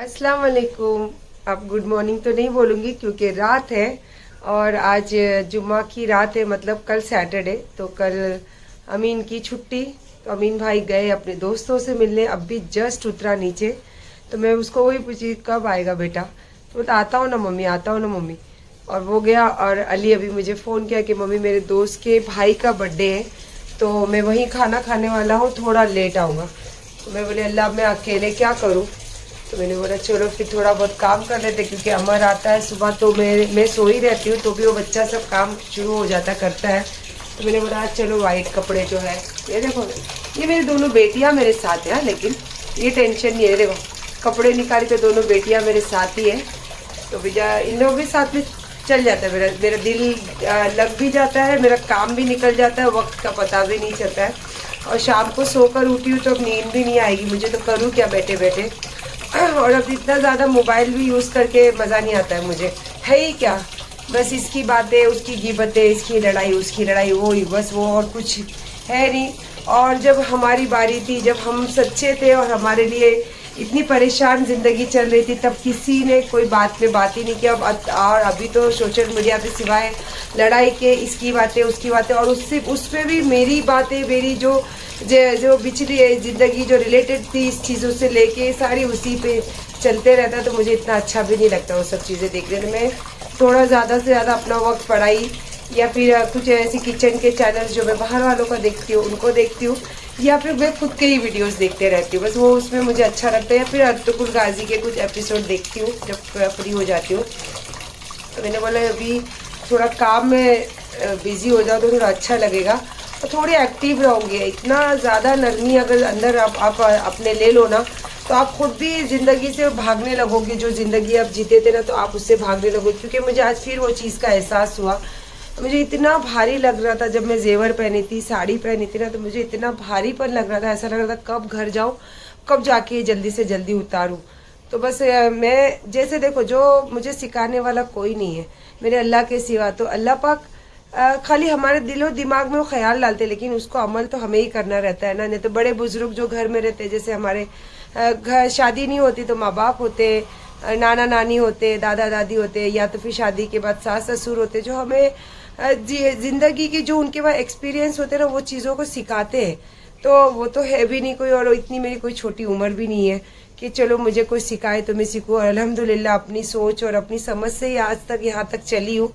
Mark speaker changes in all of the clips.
Speaker 1: अस्सलाम वालेकुम। अब गुड मॉर्निंग तो नहीं बोलूँगी क्योंकि रात है और आज जुम्मा की रात है, मतलब कल सैटरडे। तो कल अमीन की छुट्टी, तो अमीन भाई गए अपने दोस्तों से मिलने। अब भी जस्ट उतरा नीचे, तो मैं उसको वही पूछी कब आएगा बेटा, तो आता हूँ ना मम्मी, आता हूँ ना मम्मी। और वो गया। और अली अभी मुझे फ़ोन किया कि मम्मी मेरे दोस्त के भाई का बर्थडे है, तो मैं वहीं खाना खाने वाला हूँ, थोड़ा लेट आऊँगा। तो मैं बोले अल्लाह मैं अकेले क्या करूँ, तो मैंने बोला चलो फिर थोड़ा बहुत काम कर लेते, क्योंकि अमर आता है सुबह तो मैं सो ही रहती हूँ, तो भी वो बच्चा सब काम शुरू हो जाता करता है। तो मैंने बोला चलो वाइट कपड़े जो है, ये देखो ये मेरी दोनों बेटियाँ मेरे साथ हैं, लेकिन ये टेंशन नहीं है। देखो कपड़े निकाली तो दोनों बेटियाँ मेरे साथ ही है, तो भैया इन लोग भी साथ में चल जाता है। मेरा दिल लग भी जाता है, मेरा काम भी निकल जाता है, वक्त का पता भी नहीं चलता है। और शाम को सोकर उठी हूँ तो अब नींद भी नहीं आएगी मुझे, तो करूँ क्या बैठे बैठे। और अब इतना ज़्यादा मोबाइल भी यूज़ करके मज़ा नहीं आता है मुझे, है ही क्या, बस इसकी बातें उसकी गिबतें, इसकी लड़ाई उसकी लड़ाई, वो ही बस, वो और कुछ है नहीं। और जब हमारी बारी थी, जब हम सच्चे थे और हमारे लिए इतनी परेशान ज़िंदगी चल रही थी, तब किसी ने कोई बात पे बात ही नहीं किया। और अभी तो सोशल मीडिया पे सिवाय लड़ाई के इसकी बातें उसकी बातें, और उससे उस पर भी मेरी बातें, मेरी जो पिछली ज़िंदगी जो रिलेटेड थी इस चीज़ों से लेके सारी उसी पे चलते रहता, तो मुझे इतना अच्छा भी नहीं लगता वो सब चीज़ें देखने में। मैं थोड़ा ज़्यादा से ज़्यादा अपना वक्त पढ़ाई या फिर कुछ ऐसी किचन के चैनल्स जो मैं बाहर वालों का देखती हूँ उनको देखती हूँ, या फिर मैं खुद के ही वीडियोस देखते रहती हूँ, बस वो उसमें मुझे अच्छा लगता है। या फिर अर्तुगरुल गाजी के कुछ एपिसोड देखती हूँ जब फ्री हो जाती हूँ। तो मैंने बोला अभी थोड़ा काम में बिजी हो जाओ तो थोड़ा अच्छा लगेगा और थोड़ी एक्टिव रहोगे। इतना ज़्यादा नरमी अगर अंदर आप अपने ले लो ना, तो आप खुद भी ज़िंदगी से भागने लगोगे। जो ज़िंदगी आप जीते थे ना, तो आप उससे भागने लगोगे। क्योंकि मुझे आज फिर वो चीज़ का एहसास हुआ। मुझे इतना भारी लग रहा था जब मैं जेवर पहनी थी, साड़ी पहनी थी ना, तो मुझे इतना भारीपन लग रहा था, ऐसा लग रहा था कब घर जाऊँ, कब जाके जल्दी से जल्दी उतारूँ। तो बस मैं जैसे देखो, जो मुझे सिखाने वाला कोई नहीं है मेरे अल्लाह के सिवा। तो अल्लाह पाक खाली हमारे दिलो दिमाग में वो ख्याल डालते, लेकिन उसको अमल तो हमें ही करना रहता है ना। नहीं तो बड़े बुजुर्ग जो घर में रहते, जैसे हमारे घर शादी नहीं होती तो माँ बाप होते, नाना नानी होते, दादा दादी होते, या तो फिर शादी के बाद सास ससुर होते, जो हमें जिंदगी की जो उनके पास एक्सपीरियंस होते हैं ना, वो चीज़ों को सिखाते हैं। तो वो तो है भी नहीं कोई, और इतनी मेरी कोई छोटी उम्र भी नहीं है कि चलो मुझे कोई सिखाए तो मैं सीखूँ। और अल्हम्दुलिल्लाह अपनी सोच और अपनी समझ से ही आज तक यहाँ तक चली हूँ।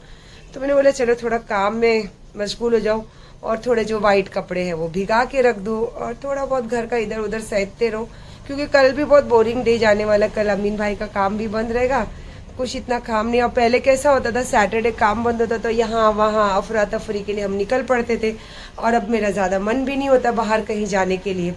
Speaker 1: तो मैंने बोला चलो थोड़ा काम में मशगूल हो जाऊँ, और थोड़े जो वाइट कपड़े हैं वो भिगा के रख दूँ, और थोड़ा बहुत घर का इधर उधर सैंतते रहो, क्योंकि कल भी बहुत बोरिंग डे जाने वाला। कल अमीन भाई का काम भी बंद रहेगा, कुछ इतना काम नहीं। और पहले कैसा होता था, सैटरडे काम बंद होता तो यहाँ वहाँ अफरा तफरी के लिए हम निकल पड़ते थे, और अब मेरा ज़्यादा मन भी नहीं होता बाहर कहीं जाने के लिए।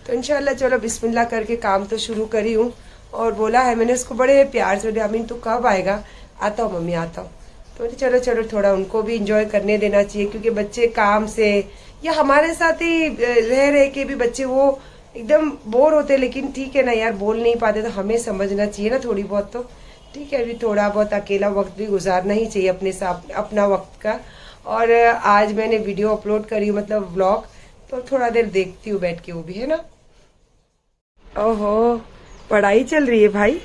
Speaker 1: तो इंशाल्लाह चलो बिस्मिल्लाह करके काम तो शुरू करी हूँ। और बोला है मैंने उसको बड़े प्यार से, अमीन तू कब आएगा, आता हूँ मम्मी आता हूँ। तो चलो चलो थोड़ा उनको भी इंजॉय करने देना चाहिए, क्योंकि बच्चे काम से या हमारे साथ ही रह के भी बच्चे वो एकदम बोर होते, लेकिन ठीक है ना यार, बोल नहीं पाते तो हमें समझना चाहिए ना थोड़ी बहुत। तो ठीक है, अभी थोड़ा बहुत अकेला वक्त भी गुजारना ही चाहिए अपने साथ, अपना वक्त का। और आज मैंने वीडियो अपलोड करी, मतलब व्लॉग, तो थोड़ा देर देखती हूँ बैठ के, वो भी है ना। ओहो पढ़ाई चल रही है भाई,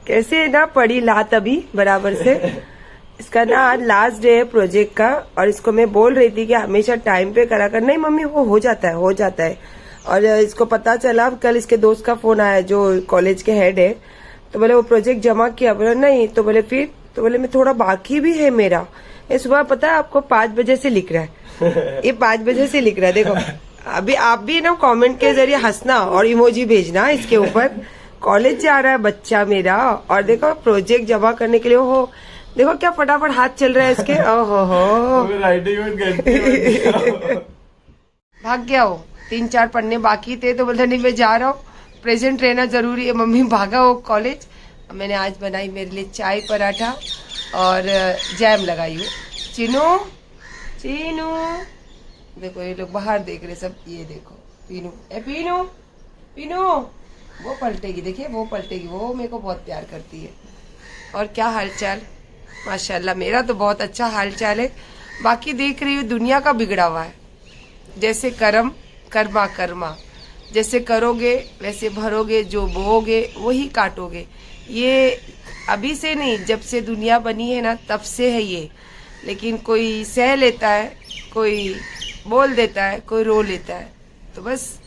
Speaker 1: कैसे ना पढ़ी लात अभी बराबर से। इसका ना आज लास्ट डे है प्रोजेक्ट का, और इसको मैं बोल रही थी कि हमेशा टाइम पे करा कर। नहीं मम्मी वो हो जाता है, हो जाता है। और इसको पता चला कल, इसके दोस्त का फोन आया जो कॉलेज के हेड है, तो बोले वो प्रोजेक्ट जमा किया। बोले नहीं, तो बोले फिर, तो बोले मैं थोड़ा बाकी भी है मेरा। ये सुबह पता है आपको 5 बजे से लिख रहा है, ये 5 बजे से लिख रहा है। देखो अभी आप भी ना कमेंट के जरिए हंसना और इमोजी भेजना इसके ऊपर। कॉलेज जा रहा है बच्चा मेरा, और देखो प्रोजेक्ट जमा करने के लिए हो, देखो क्या फटाफट हाथ चल रहा है इसके। ओहो भाग गया हो, 3-4 पन्ने बाकी थे, तो बोलता नहीं मैं जा रहा हूँ, प्रेजेंट रहना जरूरी है। मम्मी भागा हो कॉलेज। मैंने आज बनाई मेरे लिए चाय पराठा और जैम लगाई हूँ। चीनू चीनू देखो, ये लोग बाहर देख रहे सब, ये देखो पीनू, ए पीनू पीनू, वो पलटेगी, देखिए वो पलटेगी, वो मेरे को बहुत प्यार करती है। और क्या हालचाल, माशाल्लाह मेरा तो बहुत अच्छा हालचाल है। बाकी देख रही हूँ दुनिया का बिगड़ा हुआ है, जैसे कर्मा कर्मा, जैसे करोगे वैसे भरोगे, जो बोओगे वही काटोगे। ये अभी से नहीं, जब से दुनिया बनी है ना तब से है ये। लेकिन कोई सह लेता है, कोई बोल देता है, कोई रो लेता है। तो बस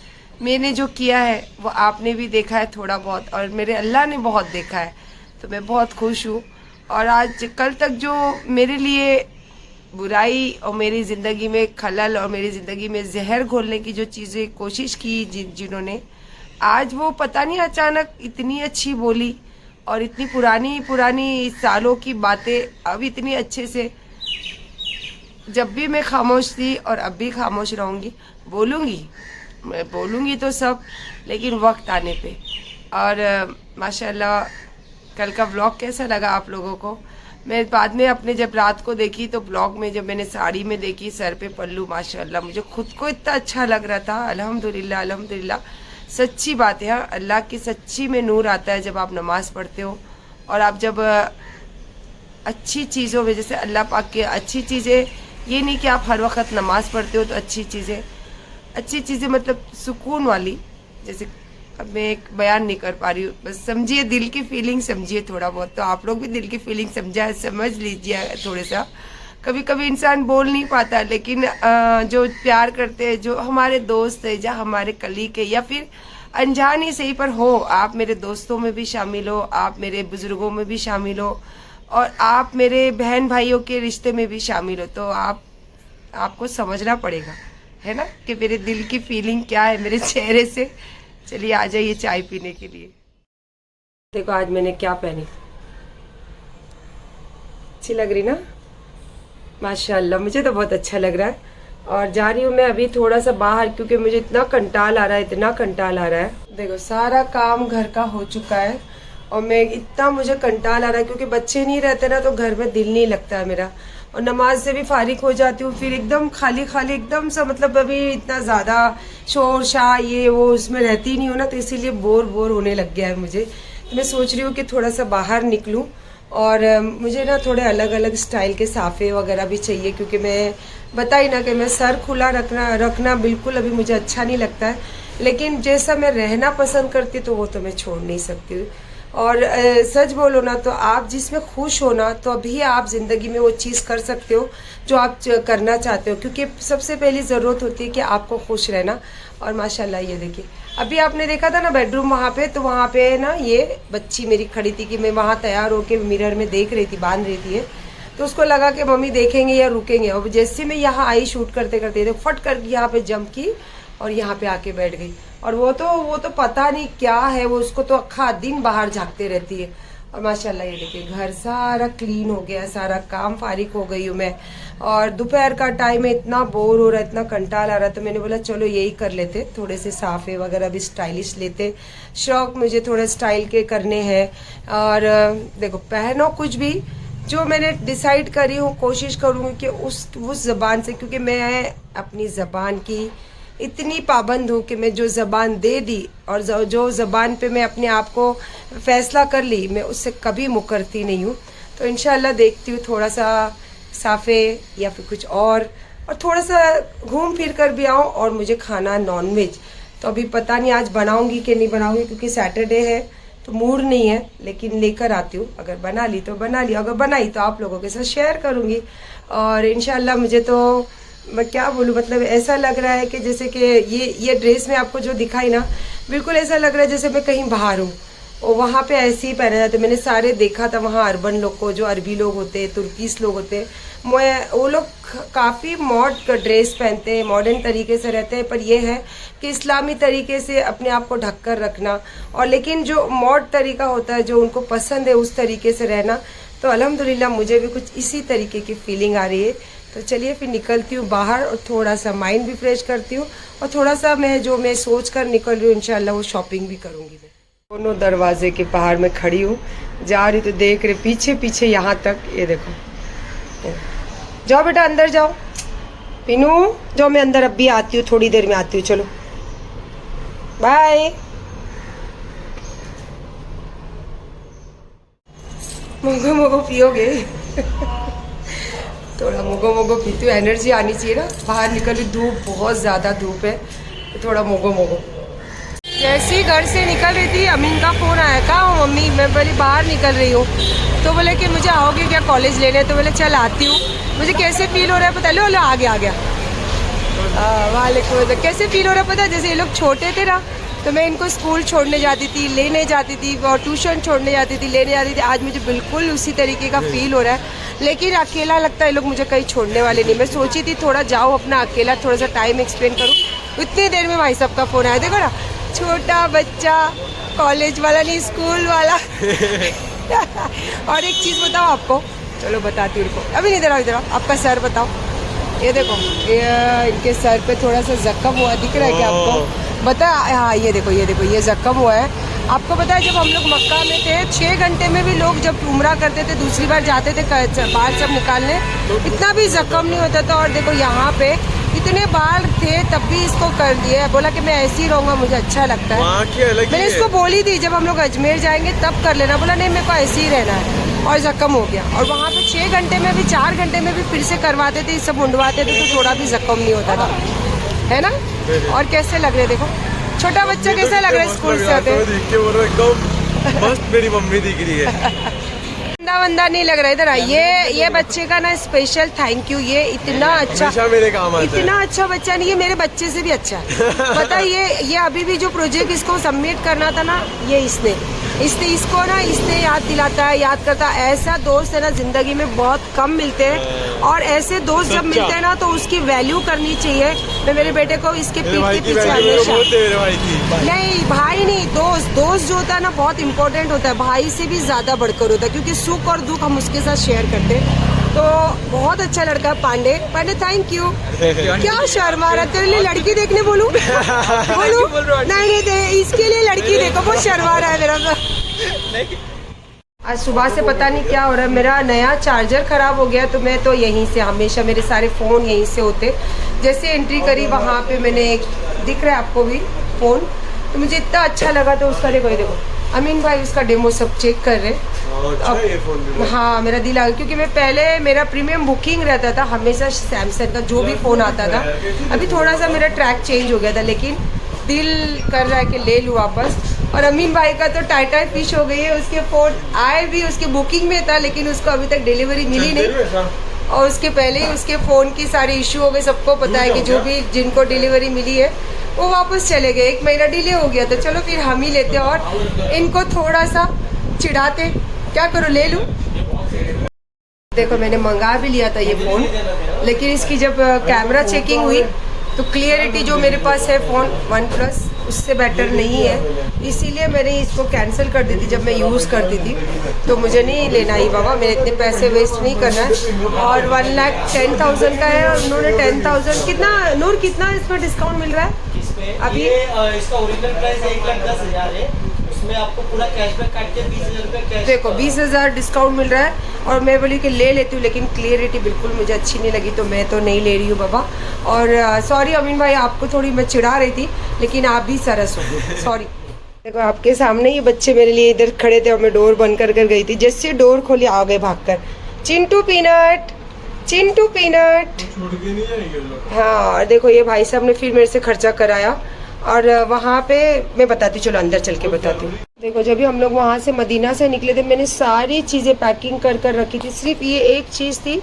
Speaker 1: मैंने जो किया है वो आपने भी देखा है थोड़ा बहुत, और मेरे अल्लाह ने बहुत देखा है। तो मैं बहुत खुश हूँ। और आज कल तक जो मेरे लिए बुराई और मेरी ज़िंदगी में खलल और मेरी ज़िंदगी में जहर घोलने की जो चीज़ें कोशिश की जिन्होंने, आज वो पता नहीं अचानक इतनी अच्छी बोली, और इतनी पुरानी पुरानी सालों की बातें अब इतनी अच्छे से। जब भी मैं खामोश थी और अब भी खामोश रहूँगी, बोलूँगी, मैं बोलूँगी तो सब, लेकिन वक्त आने पे। और माशाल्लाह कल का व्लॉग कैसा लगा आप लोगों को? मैं बाद में अपने जब रात को देखी तो ब्लॉग में जब मैंने साड़ी में देखी, सर पे पल्लू, माशाल्लाह मुझे खुद को इतना अच्छा लग रहा था। अल्हम्दुलिल्लाह अल्हम्दुलिल्लाह। सच्ची बात है, हाँ, अल्लाह की सच्ची में नूर आता है जब आप नमाज पढ़ते हो। और आप जब अच्छी चीज़ों में, जैसे अल्लाह पाक की अच्छी चीज़ें, ये नहीं कि आप हर वक्त नमाज पढ़ते हो तो अच्छी चीज़ें मतलब सुकून वाली। जैसे अब मैं एक बयान नहीं कर पा रही हूँ, बस समझिए, दिल की फीलिंग समझिए थोड़ा बहुत। तो आप लोग भी दिल की फीलिंग समझ लीजिए थोड़ा सा। कभी कभी इंसान बोल नहीं पाता, लेकिन जो प्यार करते हैं, जो हमारे दोस्त है, या हमारे कलीग है, या फिर अनजान ही सही पर हो, आप मेरे दोस्तों में भी शामिल हो, आप मेरे बुजुर्गों में भी शामिल हो, और आप मेरे बहन भाइयों के रिश्ते में भी शामिल हो, तो आपको समझना पड़ेगा, है ना, कि मेरे दिल की फीलिंग क्या है मेरे चेहरे से। चलिए आ जाइए चाय पीने के लिए। देखो आज मैंने क्या पहनी, अच्छी लग रही ना? माशाल्लाह, मुझे तो बहुत अच्छा लग रहा है। और जा रही हूँ मैं अभी थोड़ा सा बाहर, क्योंकि मुझे इतना कंटाल आ रहा है, इतना कंटाल आ रहा है। देखो सारा काम घर का हो चुका है, और मैं इतना मुझे कंटाल आ रहा है, क्योंकि बच्चे नहीं रहते ना तो घर में दिल नहीं लगता है मेरा। और नमाज से भी फारिग हो जाती हूँ, फिर एकदम खाली खाली एकदम सा, मतलब अभी इतना ज़्यादा शोर शाह ये वो उसमें रहती नहीं हूँ ना, तो इसीलिए बोर होने लग गया है मुझे। तो मैं सोच रही हूँ कि थोड़ा सा बाहर निकलूँ, और मुझे ना थोड़े अलग अलग स्टाइल के साफ़े वगैरह भी चाहिए, क्योंकि मैं बताई ना कि मैं सर खुला रखना बिल्कुल अभी मुझे अच्छा नहीं लगता है। लेकिन जैसा मैं रहना पसंद करती तो वो तो मैं छोड़ नहीं सकती हूँ। और सच बोलो ना तो आप जिसमें खुश हो ना, तो अभी आप ज़िंदगी में वो चीज़ कर सकते हो जो आप करना चाहते हो, क्योंकि सबसे पहली ज़रूरत होती है कि आपको खुश रहना। और माशाल्लाह ये देखिए, अभी आपने देखा था ना बेडरूम वहाँ पे, तो वहाँ पे ना ये बच्ची मेरी खड़ी थी कि मैं वहाँ तैयार होकर मिरर में देख रही थी, बांध रही थी, तो उसको लगा कि मम्मी देखेंगे या रुकेंगे। और जैसे मैं यहाँ आई शूट करते करते, तो फट कर यहाँ पे जंप की और यहाँ पे आके बैठ गई। और वो तो पता नहीं क्या है, वो उसको तो अक्खा दिन बाहर झाँकते रहती है। और माशाल्लाह ये देखिए घर सारा क्लीन हो गया, सारा काम फारिग हो गई हूँ मैं। और दोपहर का टाइम है, इतना बोर हो रहा है, इतना कंटाल आ रहा है, तो मैंने बोला चलो यही कर लेते, थोड़े से साफे वगैरह भी स्टाइलिश लेते। शौक मुझे थोड़े स्टाइल के करने हैं। और देखो पहनो कुछ भी, जो मैंने डिसाइड करी हूँ कोशिश करूँगी कि उस ज़बान से, क्योंकि मैं अपनी ज़बान की इतनी पाबंद हूँ कि मैं जो ज़बान दे दी और जो ज़बान पे मैं अपने आप को फ़ैसला कर ली, मैं उससे कभी मुकरती नहीं हूँ। तो इंशाल्लाह देखती हूँ थोड़ा सा साफ़े या फिर कुछ और थोड़ा सा घूम फिर कर भी आऊँ। और मुझे खाना नॉनवेज, तो अभी पता नहीं आज बनाऊँगी कि नहीं बनाऊँगी, क्योंकि सैटरडे है तो मूड नहीं है, लेकिन लेकर आती हूँ। अगर बना ली तो बना ली, अगर बनाई तो आप लोगों के साथ शेयर करूँगी। और इंशाल्लाह मुझे तो मैं क्या बोलूँ, मतलब ऐसा लग रहा है कि जैसे कि ये ड्रेस में आपको जो दिखाई ना, बिल्कुल ऐसा लग रहा है जैसे मैं कहीं बाहर हूँ। और वहाँ पे ऐसे ही पहना जाता है, मैंने सारे देखा था वहाँ अर्बन लोग को, जो अरबी लोग होते हैं, तुर्कीस लोग होते हैं, वो लोग काफ़ी मॉडर्न ड्रेस पहनते हैं, मॉडर्न तरीके से रहते हैं। पर यह है कि इस्लामी तरीके से अपने आप को ढक कर रखना, और लेकिन जो मॉडर्न तरीका होता है, जो उनको पसंद है उस तरीके से रहना। तो अल्हम्दुलिल्लाह मुझे भी कुछ इसी तरीके की फीलिंग आ रही है। तो चलिए फिर निकलती हूँ बाहर, और थोड़ा सा माइंड भी फ्रेश करती हूँ, और थोड़ा सा मैं सोच कर निकल रही हूँ, इंशाल्लाह वो शॉपिंग भी करूँगी। मैं दोनों दरवाजे के बाहर में खड़ी हूँ, जा रही तो देख रहे पीछे पीछे यहाँ तक, ये देखो। जाओ बेटा अंदर जाओ, पिनू जाओ, मैं अंदर अब भी आती हूँ, थोड़ी देर में आती हूँ, चलो बाय। मोगो मोगो पियोगे? थोड़ा मोगो मोगो पीती हूँ, एनर्जी आनी चाहिए ना, बाहर निकली, धूप बहुत ज़्यादा धूप है, तो थोड़ा मोगो मोगो। जैसे ही घर से निकल रही थी अमीन का फ़ोन आया, कहाँ हो मम्मी? मैं बोली बाहर निकल रही हूँ। तो बोले कि मुझे आओगे क्या कॉलेज लेने? तो बोले चल आती हूँ। मुझे कैसे फील हो रहा है पता? लो आ गया। वालेकुम। कैसे फील हो रहा है पता? जैसे ये लोग छोटे थे ना, तो मैं इनको स्कूल छोड़ने जाती थी, लेने जाती थी, और ट्यूशन छोड़ने जाती थी, लेने जाती थी। आज मुझे बिल्कुल उसी तरीके का फील हो रहा है, लेकिन अकेला लगता है। ये लोग मुझे कहीं छोड़ने वाले नहीं। मैं सोची थी थोड़ा जाओ अपना अकेला, थोड़ा सा टाइम एक्सपेंड करूँ। उतनी देर में भाई साहब का फ़ोन आया। देखो ना, छोटा बच्चा, कॉलेज वाला नहीं स्कूल वाला। और एक चीज़ बताओ आपको, चलो बताती हूँ उनको। अभी नहीं दे रहा, आपका सर बताओ। ये देखो, ये इनके सर पे थोड़ा सा जख्म हुआ, दिख रहा है क्या आपको? बता। हाँ ये देखो ये जख्म हुआ है। आपको पता है जब हम लोग मक्का में थे 6 घंटे में भी लोग जब उम्रा करते थे, दूसरी बार जाते थे बाल सब निकालने, इतना भी जख्म नहीं होता था। और देखो यहाँ पे इतने बाल थे तब भी इसको कर दिए। बोला कि मैं ऐसे ही रहूँगा, मुझे अच्छा लगता है। मैंने इसको बोली थी जब हम लोग अजमेर जाएंगे तब कर लेना। बोला नहीं मेरे को ऐसे ही रहना है, और जख्म हो गया। और वहाँ पे 6 घंटे में भी 4 घंटे में भी फिर से करवाते थे, सब मुंडवाते थे, तो थोड़ा भी जख्म नहीं होता था, है ना। और कैसे लग रहे देखो, छोटा बच्चा कैसा लग रहा है स्कूल से आते?
Speaker 2: एकदम मस्त मेरी मम्मी दिख रही है।
Speaker 1: बंदा नहीं लग रहा है। इधर ये बच्चे का ना स्पेशल थैंक यू। ये इतना अच्छा,
Speaker 2: मेरे काम आता है।
Speaker 1: इतना अच्छा बच्चा नहीं, ये मेरे बच्चे से भी अच्छा है। पता है ये अभी भी जो प्रोजेक्ट इसको सबमिट करना था ना, ये इसने इसको याद दिलाता है, याद करता है। ऐसा दोस्त है ना जिंदगी में बहुत कम मिलते हैं, और ऐसे दोस्त जब मिलते हैं ना तो उसकी वैल्यू करनी चाहिए। मैं मेरे बेटे को इसके पीठ के पीछे हमेशा, नहीं भाई नहीं, दोस्त जो होता है ना बहुत इंपॉर्टेंट होता है, भाई से भी ज्यादा बढ़कर होता है, क्योंकि सुख और दुख हम उसके साथ शेयर करते हैं। तो बहुत अच्छा लड़का है पांडे। Thank you. क्या शर्मा रहा, तेरे लिए लड़की देखने बोलूं? नहीं, इसके लिए लड़की देखो, बहुत शर्मा रहा है मेरा। आज सुबह से पता नहीं क्या हो रहा है, मेरा नया चार्जर खराब हो गया, तो मैं तो यहीं से, हमेशा मेरे सारे फ़ोन यहीं से होते। जैसे एंट्री करी वहाँ पे मैंने एक, दिख रहा है आपको भी फ़ोन, तो मुझे इतना अच्छा लगा। तो उसका देखो अमीन भाई उसका डेमो सब चेक कर रहे।
Speaker 2: अच्छा ये फोन भी।
Speaker 1: हाँ मेरा दिल आ गया, क्योंकि मैं पहले मेरा प्रीमियम बुकिंग रहता था हमेशा सैमसंग का, जो भी फ़ोन आता था। अभी थोड़ा सा मेरा ट्रैक चेंज हो गया था, लेकिन दिल कर रहा है कि ले लूँ वापस। और अमीन भाई का तो टाइटा फिश हो गई है, उसके फ़ोन आए भी उसके बुकिंग में था, लेकिन उसको अभी तक डिलीवरी मिली नहीं। और उसके पहले ही उसके फ़ोन की सारी इशू हो गई। सबको पता है कि जो भी जिनको डिलीवरी मिली है वो वापस चले गए, 1 महीना डिले हो गया। तो चलो फिर हम ही लेते और इनको थोड़ा सा चिढ़ाते। क्या करो, ले लूँ। देखो मैंने मंगा भी लिया था ये फ़ोन, लेकिन इसकी जब कैमरा चेकिंग हुई तो क्लियरिटी जो मेरे पास है फ़ोन OnePlus उससे बेटर नहीं है, इसीलिए मैंने इसको कैंसिल कर दी थी जब मैं यूज़ करती थी। तो मुझे नहीं लेना ही बाबा, मेरे इतने पैसे वेस्ट नहीं करना है। और 1,10,000 का है, और उन्होंने 10,000 कितना, नूर कितना इसमें डिस्काउंट मिल रहा है अभी?
Speaker 3: इसका ओरिजिनल प्राइस 1,10,000 है, उसमें आपको पूरा कैशबैक काट के 20,000 रुपये कैश।
Speaker 1: देखो 20,000 डिस्काउंट मिल रहा है, और मैं बोली कि ले लेती हूँ, लेकिन क्लियरिटी बिल्कुल मुझे अच्छी नहीं लगी, तो मैं तो नहीं ले रही हूँ बाबा। और सॉरी अमीन भाई, आपको थोड़ी मैं चिढ़ा रही थी, लेकिन आप भी सरस हो, सॉरी। देखो आपके सामने ये बच्चे मेरे लिए इधर खड़े थे, और मैं डोर बंद कर गई थी, जैसे डोर खोली आ गए भागकर, चिंटू पीनट।
Speaker 2: छोड़ के नहीं जाएंगे लोग।
Speaker 1: हाँ, और देखो ये भाई साहब ने फिर मेरे से खर्चा कराया, और वहाँ पे मैं बताती, चलो अंदर चल के बताती हूँ। देखो जब भी हम लोग वहाँ से मदीना से निकले थे, मैंने सारी चीज़ें पैकिंग कर कर रखी थी। सिर्फ ये एक चीज़ थी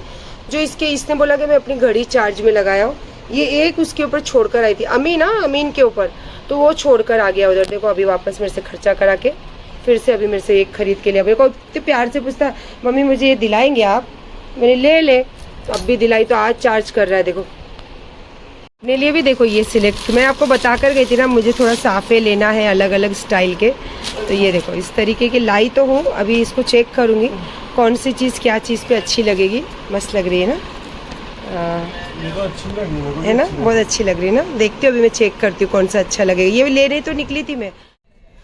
Speaker 1: जो इसने बोला कि मैं अपनी घड़ी चार्ज में लगाया हूँ, ये एक उसके ऊपर छोड़ कर आई थी अमीन के ऊपर, तो वो छोड़ कर आ गया उधर। देखो अभी वापस मेरे से खर्चा करा के फिर से अभी मेरे से एक खरीद के लिया। मेरे को इतने प्यार से पूछता, मम्मी मुझे ये दिलाएंगे आप? मैंने ले, तो अब भी दिलाई, तो आज चार्ज कर रहा है। देखो अपने लिए भी देखो ये सिलेक्ट, मैं आपको बता कर गई थी ना, मुझे थोड़ा साफे लेना है अलग अलग स्टाइल के, तो ये देखो इस तरीके की लाई तो हूँ। अभी इसको चेक करूँगी कौन सी चीज़ क्या चीज़ पे अच्छी लगेगी। मस्त लग रही है ना, है ना, बहुत अच्छी लग रही है ना। देखती हूँ अभी मैं चेक करती हूँ कौन सा अच्छा लगेगा। ये लेने तो निकली थी मैं।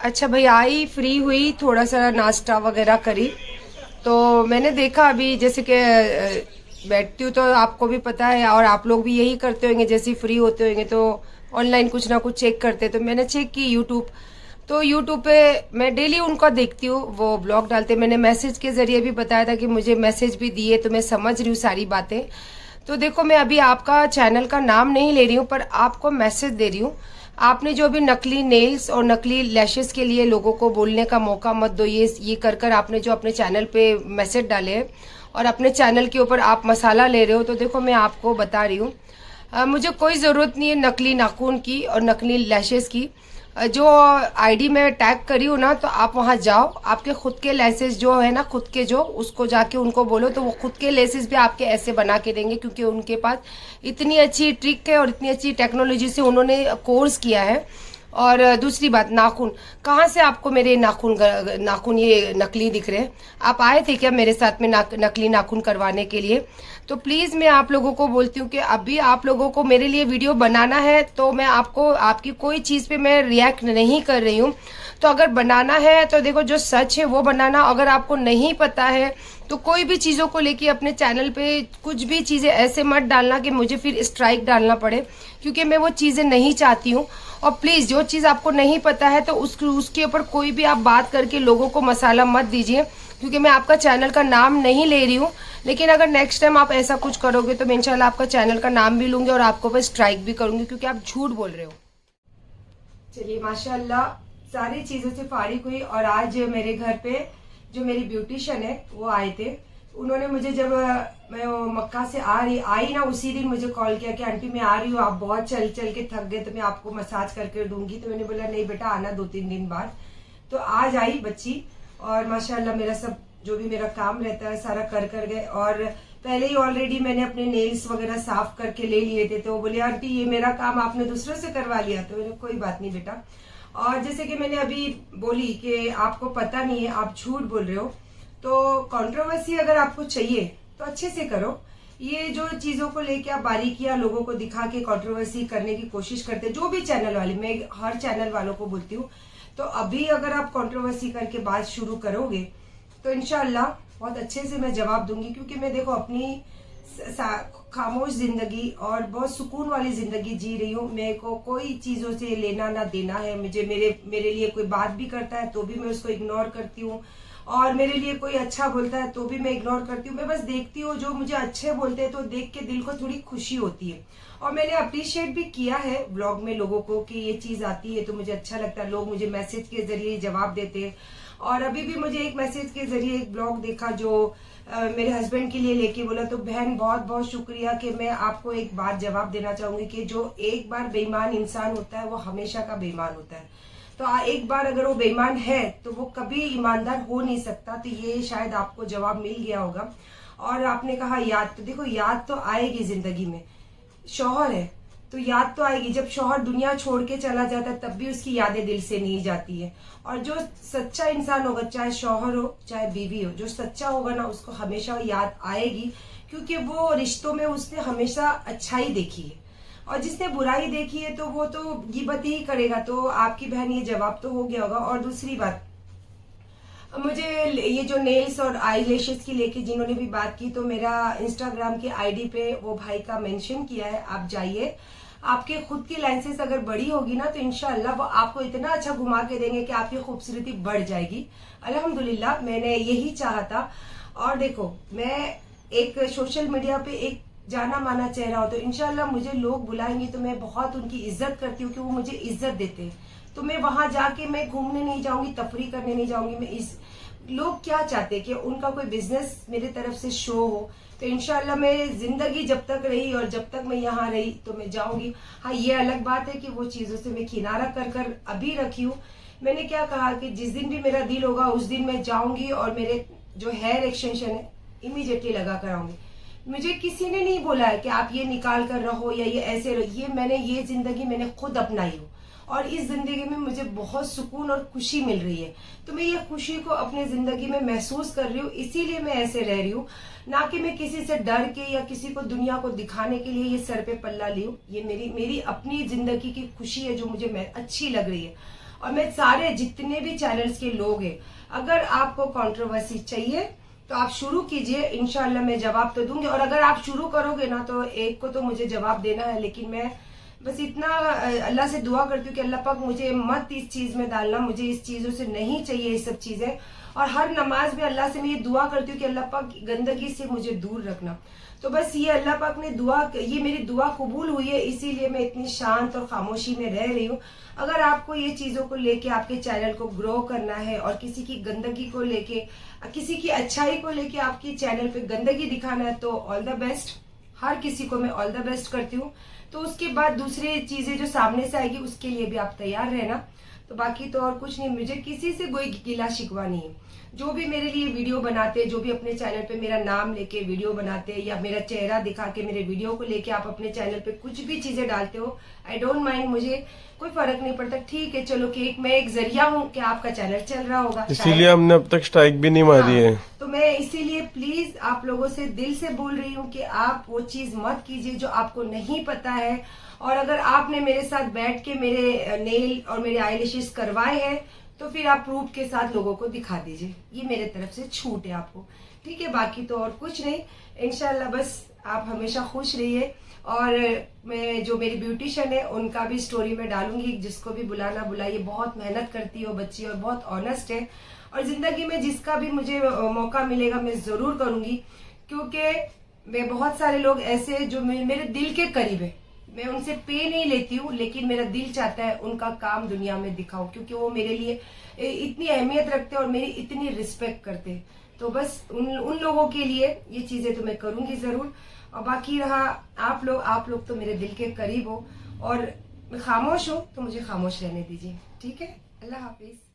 Speaker 1: अच्छा भाई आई, फ्री हुई, थोड़ा सा नाश्ता वगैरह करी, तो मैंने देखा अभी जैसे कि बैठती हूँ तो आपको भी पता है, और आप लोग भी यही करते होंगे, जैसे फ्री होते होंगे तो ऑनलाइन कुछ ना कुछ चेक करते। तो मैंने चेक की यूट्यूब, तो यूट्यूब पे मैं डेली उनका देखती हूँ, वो ब्लॉग डालते। मैंने मैसेज के जरिए भी बताया था कि मुझे मैसेज भी दिए, तो मैं समझ रही हूँ सारी बातें। तो देखो मैं अभी आपका चैनल का नाम नहीं ले रही हूँ, पर आपको मैसेज दे रही हूँ। आपने जो भी नकली नेल्स और नकली लैशेस के लिए लोगों को बोलने का मौका मत दो। ये कर आपने जो अपने चैनल पे मैसेज डाले हैं और अपने चैनल के ऊपर आप मसाला ले रहे हो, तो देखो मैं आपको बता रही हूँ, मुझे कोई ज़रूरत नहीं है नकली नाखून की और नकली लैशेस की। जो आईडी में टैग करी हूँ ना, तो आप वहाँ जाओ, आपके खुद के लेसेस जो है ना, खुद के जो, उसको जाके उनको बोलो तो वो खुद के लेसेस भी आपके ऐसे बना के देंगे, क्योंकि उनके पास इतनी अच्छी ट्रिक है और इतनी अच्छी टेक्नोलॉजी से उन्होंने कोर्स किया है। और दूसरी बात, नाखून, कहाँ से आपको मेरे नाखून ये नकली दिख रहे हैं? आप आए थे क्या मेरे साथ में नकली नाखून करवाने के लिए? तो प्लीज़ मैं आप लोगों को बोलती हूँ कि अभी आप लोगों को मेरे लिए वीडियो बनाना है, तो मैं आपको आपकी कोई चीज़ पे मैं रिएक्ट नहीं कर रही हूँ। तो अगर बनाना है तो देखो जो सच है वो बनाना। अगर आपको नहीं पता है तो कोई भी चीज़ों को लेके अपने चैनल पे कुछ भी चीज़ें ऐसे मत डालना कि मुझे फिर स्ट्राइक डालना पड़े, क्योंकि मैं वो चीज़ें नहीं चाहती हूँ। और प्लीज़ जो चीज़ आपको नहीं पता है तो उसके ऊपर कोई भी आप बात करके लोगों को मसाला मत दीजिए, क्योंकि मैं आपका चैनल का नाम नहीं ले रही हूँ। लेकिन अगर नेक्स्ट टाइम आप ऐसा कुछ करोगे तो मैं इंशाल्लाह आपका चैनल का नाम भी लूंगी और आपको पर स्ट्राइक भी करूंगी, क्योंकि आप झूठ बोल रहे हो। चलिए माशाल्लाह सारी चीज़ों से फारिग हुई और आज मेरे घर पे जो मेरी ब्यूटिशियन है वो आए थे। उन्होंने मुझे जब मैं मक्का से आई ना, उसी दिन मुझे कॉल किया कि आंटी मैं आ रही हूँ, आप बहुत चल चल के थक गए तो मैं आपको मसाज करके दूंगी। तो मैंने बोला नहीं बेटा, आना 2-3 दिन बाद। तो आज आई बच्ची और माशाल्लाह मेरा सब जो भी मेरा काम रहता है सारा कर गए। और पहले ही ऑलरेडी मैंने अपने नेल्स वगैरह साफ करके ले लिए थे। तो वो बोले आंटी ये मेरा काम आपने दूसरों से करवा लिया। तो मैंने कोई बात नहीं बेटा। और जैसे कि मैंने अभी बोली कि आपको पता नहीं है, आप झूठ बोल रहे हो, तो कंट्रोवर्सी अगर आपको चाहिए तो अच्छे से करो। ये जो चीजों को लेके आप बारीकियां लोगों को दिखा के कंट्रोवर्सी करने की कोशिश करते हैं, जो भी चैनल वाले, मैं हर चैनल वालों को बोलती हूँ, तो अभी अगर आप कंट्रोवर्सी करके बात शुरू करोगे तो इंशाल्लाह बहुत अच्छे से मैं जवाब दूंगी। क्योंकि मैं देखो अपनी खामोश जिंदगी और बहुत सुकून वाली जिंदगी जी रही हूँ। मेरे को कोई चीजों से लेना ना देना है। मुझे मेरे लिए कोई बात भी करता है तो भी मैं उसको इग्नोर करती हूँ, और मेरे लिए कोई अच्छा बोलता है तो भी मैं इग्नोर करती हूँ। मैं बस देखती हूँ, जो मुझे अच्छे बोलते हैं तो देख के दिल को थोड़ी खुशी होती है। और मैंने अप्रिशिएट भी किया है ब्लॉग में लोगों को कि ये चीज आती है तो मुझे अच्छा लगता है। लोग मुझे मैसेज के जरिए जवाब देते हैं। और अभी भी मुझे एक मैसेज के जरिए एक ब्लॉग देखा जो मेरे हस्बैंड के लिए लेके बोला। तो बहन बहुत बहुत शुक्रिया कि मैं आपको एक बात जवाब देना चाहूंगी कि जो एक बार बेईमान इंसान होता है वो हमेशा का बेईमान होता है। तो एक बार अगर वो बेईमान है तो वो कभी ईमानदार हो नहीं सकता। तो ये शायद आपको जवाब मिल गया होगा। और आपने कहा याद, तो देखो याद तो आएगी जिंदगी में। शौहर है तो याद तो आएगी। जब शौहर दुनिया छोड़ के चला जाता है तब भी उसकी यादें दिल से नहीं जाती है। और जो सच्चा इंसान होगा, चाहे शौहर हो चाहे बीवी हो, जो सच्चा होगा ना उसको हमेशा याद आएगी, क्योंकि वो रिश्तों में उसने हमेशा अच्छाई देखी है। और जिसने बुराई देखी है तो वो तो गिबत ही करेगा। तो आपकी बहन ये जवाब तो हो गया होगा। और दूसरी बात, मुझे ये जो नेल्स और आई लैशेस की लेके जिन्होंने भी बात की, तो मेरा इंस्टाग्राम की आईडी पे वो भाई का मेंशन किया है, आप जाइए। आपके खुद की लेंसेस अगर बड़ी होगी ना तो इंशाल्लाह वो आपको इतना अच्छा घुमा के देंगे कि आपकी खूबसूरती बढ़ जाएगी। अल्हम्दुलिल्लाह मैंने यही चाहा था। और देखो मैं एक सोशल मीडिया पे एक जाना माना चेहरा हो, तो इंशाल्लाह मुझे लोग बुलाएंगे तो मैं बहुत उनकी इज्जत करती हूँ कि वो मुझे इज्जत देते हैं। तो मैं वहां जाके मैं घूमने नहीं जाऊंगी, तफरी करने नहीं जाऊंगी। मैं लोग क्या चाहते कि उनका कोई बिजनेस मेरे तरफ से शो हो। तो इंशाल्लाह मैं जिंदगी जब तक रही और जब तक मैं यहाँ रही तो मैं जाऊंगी। हाँ ये अलग बात है कि वो चीजों से मैं किनारा कर अभी रखी हूँ। मैंने क्या कहा कि जिस दिन भी मेरा दिल होगा उस दिन मैं जाऊंगी और मेरे जो हेयर एक्सटेंशन है इमीडिएटली लगा कर आऊंगी। मुझे किसी ने नहीं बोला है कि आप ये निकाल कर रहो या ये ऐसे रहो। ये जिंदगी मैंने खुद अपनाई हो और इस जिंदगी में मुझे बहुत सुकून और खुशी मिल रही है। तो मैं ये खुशी को अपने जिंदगी में महसूस कर रही हूँ, इसीलिए मैं ऐसे रह रही हूँ। ना कि मैं किसी से डर के या किसी को दुनिया को दिखाने के लिए ये सर पे पल्ला ली हूँ। ये मेरी अपनी जिंदगी की खुशी है जो मुझे अच्छी लग रही है। और मैं सारे जितने भी चैनल्स के लोग हैं, अगर आपको कंट्रोवर्सी चाहिए तो आप शुरू कीजिए, इंशाल्लाह मैं जवाब तो दूंगी। और अगर आप शुरू करोगे ना तो एक को तो मुझे जवाब देना है, लेकिन मैं बस इतना अल्लाह से दुआ करती हूँ कि अल्लाह पाक मुझे मत इस चीज में डालना। मुझे इस चीजों से नहीं चाहिए ये सब चीजें। और हर नमाज में अल्लाह से मैं ये दुआ करती हूँ कि अल्लाह पाक गंदगी से मुझे दूर रखना। तो बस ये अल्लाह पाक ने ये मेरी दुआ कबूल हुई है, इसीलिए मैं इतनी शांत और खामोशी में रह रही हूँ। अगर आपको ये चीजों को लेके आपके चैनल को ग्रो करना है और किसी की गंदगी को लेके, किसी की अच्छाई को लेके आपकी चैनल पे गंदगी दिखाना है, तो ऑल द बेस्ट। हर किसी को मैं ऑल द बेस्ट करती हूँ। तो उसके बाद दूसरी चीजें जो सामने से आएगी उसके लिए भी आप तैयार रहना। तो बाकी तो और कुछ नहीं, मुझे किसी से कोई गिला शिकवा नहीं है। जो भी मेरे लिए वीडियो बनाते हैं, जो भी अपने चैनल पे मेरा नाम लेके वीडियो बनाते हैं या मेरा चेहरा दिखा के मेरे वीडियो को लेके आप अपने चैनल पे कुछ भी चीजें डालते हो, आई डोंट माइंड, मुझे कोई फर्क नहीं पड़ता। ठीक है, चलो कि मैं एक जरिया हूँ कि आपका चैनल चल रहा होगा,
Speaker 2: इसीलिए हमने अब तक स्ट्राइक भी नहीं मारी है।
Speaker 1: तो मैं इसीलिए प्लीज आप लोगों से दिल से बोल रही हूँ कि आप वो चीज मत कीजिए जो आपको नहीं पता है। और अगर आपने मेरे साथ बैठ के मेरे नेल और मेरे आईलैशेस करवाए हैं तो फिर आप प्रूफ के साथ लोगों को दिखा दीजिए। ये मेरे तरफ से छूट है आपको, ठीक है। बाकी तो और कुछ नहीं, इंशाल्लाह बस आप हमेशा खुश रहिए। और मैं जो मेरी ब्यूटिशियन है उनका भी स्टोरी में डालूंगी, जिसको भी बुलाना बुलाइए। बहुत मेहनत करती है वो बच्ची और बहुत ऑनेस्ट है। और जिंदगी में जिसका भी मुझे मौका मिलेगा मैं जरूर करूंगी, क्योंकि मैं बहुत सारे लोग ऐसे जो मेरे दिल के करीब है, मैं उनसे पे नहीं लेती हूँ, लेकिन मेरा दिल चाहता है उनका काम दुनिया में दिखाऊं, क्योंकि वो मेरे लिए इतनी अहमियत रखते हैं और मेरी इतनी रिस्पेक्ट करते हैं। तो बस उन लोगों के लिए ये चीजें तो मैं करूंगी जरूर। और बाकी रहा आप लोग तो मेरे दिल के करीब हो और मैं खामोश हूँ, तो मुझे खामोश रहने दीजिए, ठीक है। अल्लाह हाफिज।